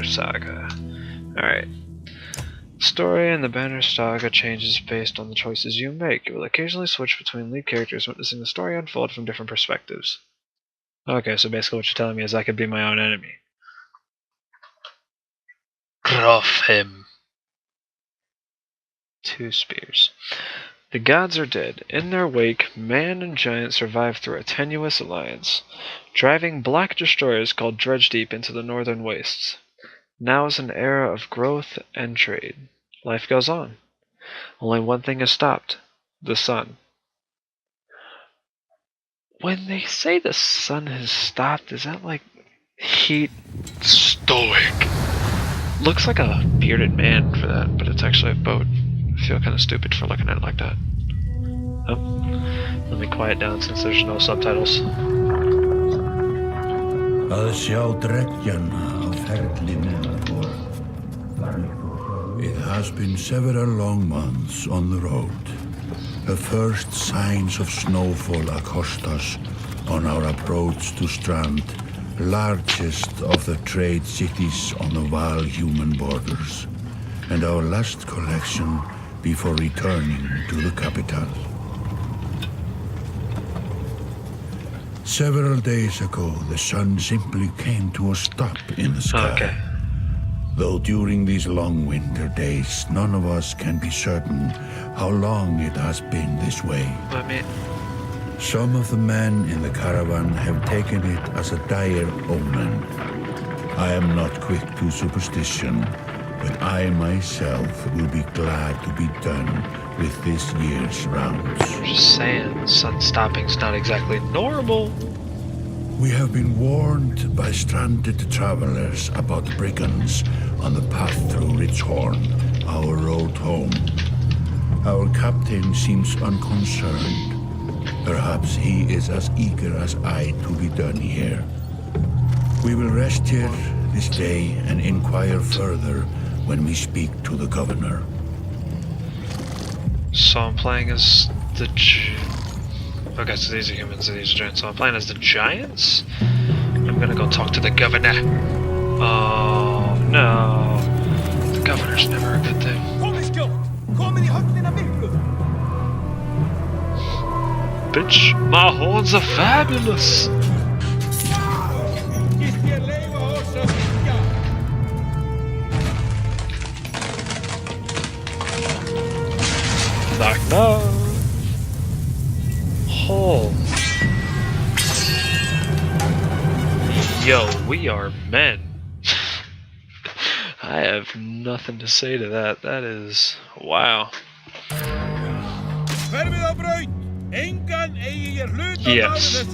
Saga. Alright. Story in the Banner Saga changes based on the choices you make. You will occasionally switch between lead characters, witnessing the story unfold from different perspectives. Okay, so basically what you're telling me is I could be my own enemy. Gruff him. 2 spears. The gods are dead. In their wake, man and giant survive through a tenuous alliance, driving black destroyers called Dredgedeep into the northern wastes. Now is an era of growth and trade. Life goes on. Only one thing has stopped: the sun. When they say the sun has stopped, is that like heat stoic? Looks like a bearded man for that, but it's actually a boat. I feel kind of stupid for looking at it like that. Oh, let me quiet down since there's no subtitles. It has been several long months on the road. The first signs of snowfall accost us on our approach to Strand, largest of the trade cities on the Val human borders, and our last collection before returning to the capital. Several days ago, the sun simply came to a stop in the sky. Okay. Though during these long winter days, none of us can be certain how long it has been this way. Some of the men in the caravan have taken it as a dire omen. I am not quick to superstition, but I myself will be glad to be done with this year's rounds. I'm just saying, sun stopping's not exactly normal. We have been warned by stranded travelers about brigands on the path through Ridgehorn, our road home. Our captain seems unconcerned. Perhaps he is as eager as I to be done here. We will rest here this day and inquire further when we speak to the governor. So I'm playing as the okay, so these are humans and these are giants. So I'm playing as the giants? I'm gonna go talk to the governor. Oh no. The governor's never a good thing. Bitch, my horns are fabulous! Knock knock! Oh. Yo, we are men. I have nothing to say to that. That is... wow. Yes.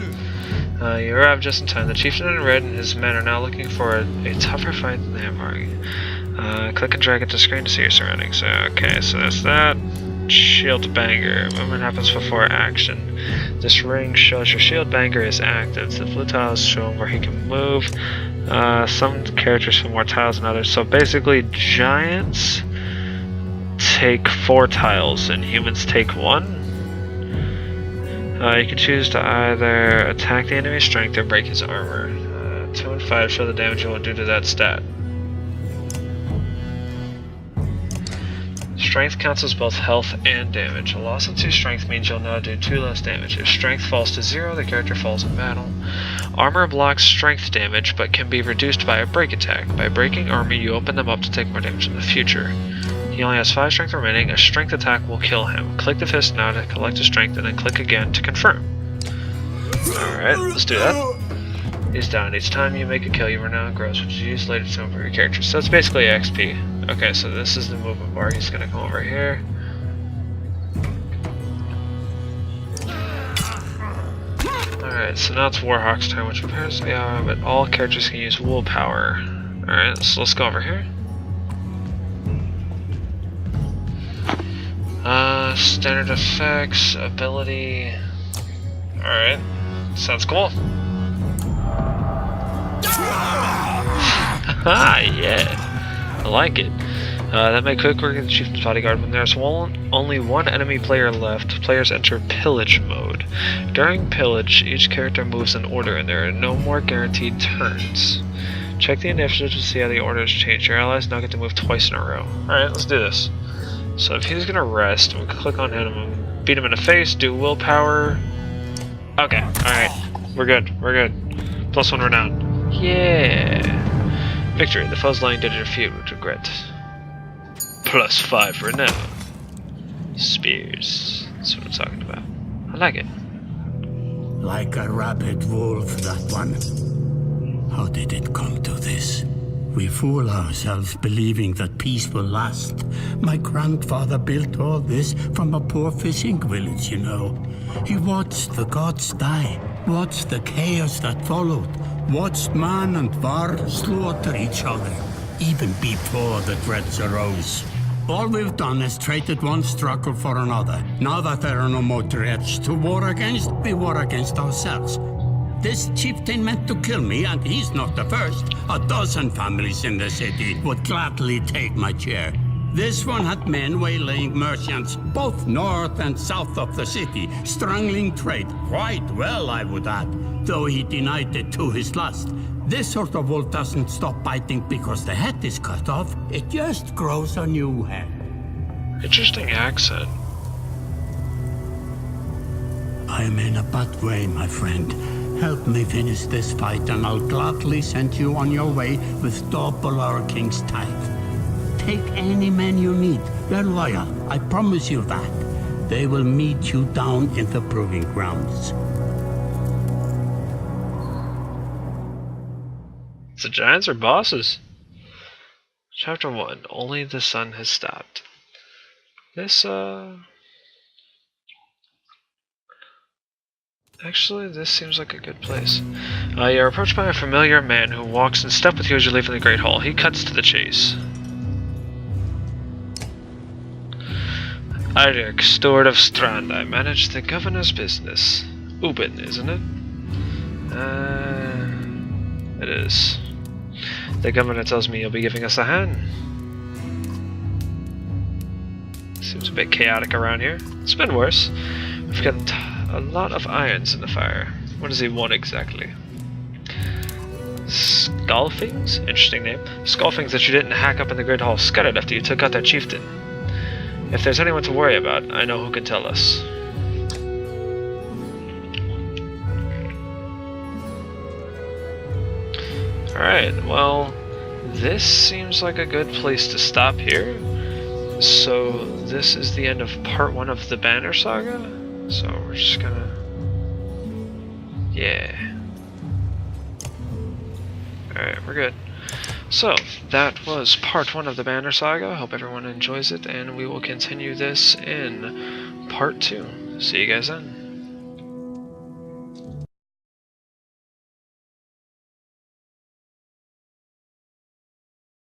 You arrived just in time. The chieftain in red and his men are now looking for a tougher fight than they have argued. Click and drag at the screen to see your surroundings. Okay, so that's that. Shield banger. Movement happens before action. This ring shows your shield banger is active. The blue tiles show where he can move. Some characters have more tiles than others. So basically, giants take 4 tiles and humans take 1. You can choose to either attack the enemy's strength or break his armor. 2 and 5 show the damage you will do to that stat. Strength counts as both health and damage. A loss of 2 strength means you'll now do 2 less damage. If strength falls to 0, the character falls in battle. Armor blocks strength damage, but can be reduced by a break attack. By breaking armor, you open them up to take more damage in the future. He only has 5 strength remaining. A strength attack will kill him. Click the fist now to collect his strength, and then click again to confirm. Alright, let's do that. He's down. Each time you make a kill, your renown grows, which is used later to improve your character. So that's basically XP. Okay, so this is the movement bar. He's gonna come over here. Alright, so now it's Warhawk's turn, which repairs the hour, but all characters can use willpower. Alright, so let's go over here. Standard effects, ability. Alright, sounds cool. Ah, yeah, I like it. That may quick work in the chieftain's bodyguard. When there's only one enemy player left, players enter pillage mode. During pillage, each character moves in order and there are no more guaranteed turns. Check the initiative to see how the orders change. Your allies now get to move twice in a row. Alright, let's do this. So if he's gonna rest, we can click on him and beat him in the face, do willpower. Okay, alright. We're good, we're good. +1 renown. Yeah! Victory. The foe's lying dead at your feet with regret. +5 renown. Spears. That's what I'm talking about. I like it. Like a rabid wolf, that one. How did it come to this? We fool ourselves believing that peace will last. My grandfather built all this from a poor fishing village, you know. He watched the gods die, watched the chaos that followed, watched man and var slaughter each other, even before the threats arose. All we've done is traded one struggle for another. Now that there are no more threats to war against, we war against ourselves. This chieftain meant to kill me, and he's not the first. A dozen families in the city would gladly take my chair. This one had men waylaying merchants, both north and south of the city, strangling trade. Quite well, I would add, though he denied it to his lust. This sort of wolf doesn't stop biting because the head is cut off. It just grows a new head. Interesting accent. I am in a bad way, my friend. Help me finish this fight, and I'll gladly send you on your way with double our king's tithe. Take any men you need. They're loyal, I promise you that. They will meet you down in the proving grounds. The giants are bosses. Chapter 1. Only the sun has stopped. Actually, this seems like a good place. You're approached by a familiar man who walks in step with you as you leave in the Great Hall. He cuts to the chase. Eirik, steward of Strand. I manage the governor's business. Ubin, isn't it? It is. The governor tells me you'll be giving us a hand. Seems a bit chaotic around here. It's been worse. We've got a lot of irons in the fire. What does he want exactly? Skullfings? Interesting name. Skullfings that you didn't hack up in the Great Hall scudded after you took out their chieftain. If there's anyone to worry about, I know who can tell us. Alright, well, this seems like a good place to stop here. So, this is the end of part 1 of the Banner Saga. So, we're just gonna... Yeah. Alright, we're good. So, that was part 1 of the Banner Saga. Hope everyone enjoys it, and we will continue this in part 2. See you guys then.